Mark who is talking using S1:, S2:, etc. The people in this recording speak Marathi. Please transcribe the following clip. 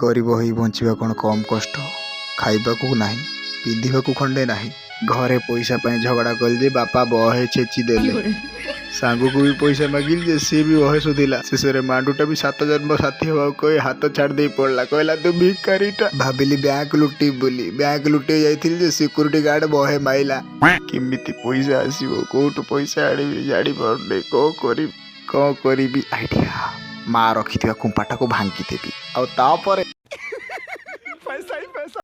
S1: गरीब होई बंचिबा कौन कम कष्ट। खाइबाकू नाही, पिंधिबाकू खंडे नाही। घरे पैसा पाई झगड़ा कल जे बापा बहे छेची देले। सांगू को भी पैसा मागिल जे सी भी वहे सुधिला। शेष रे मांडूटा भी 7 जन्म साथी हवा कही हाथ छाड़ दे पड़ला। कहला तू भिखारीटा। भाबिली बैंक लुटी बोली। बैंक लुटे जाइथिल जे सिक्योरिटी गार्ड बहे माइला। किमिति पैसा आसीबो, कोठु पैसा आड़ीबी जाड़ी पड़े। को करीबी आइडिया। माँ रखिथिबा कुंपाटा को भांगी देबी। आ तापरे पैसा ही पैसा।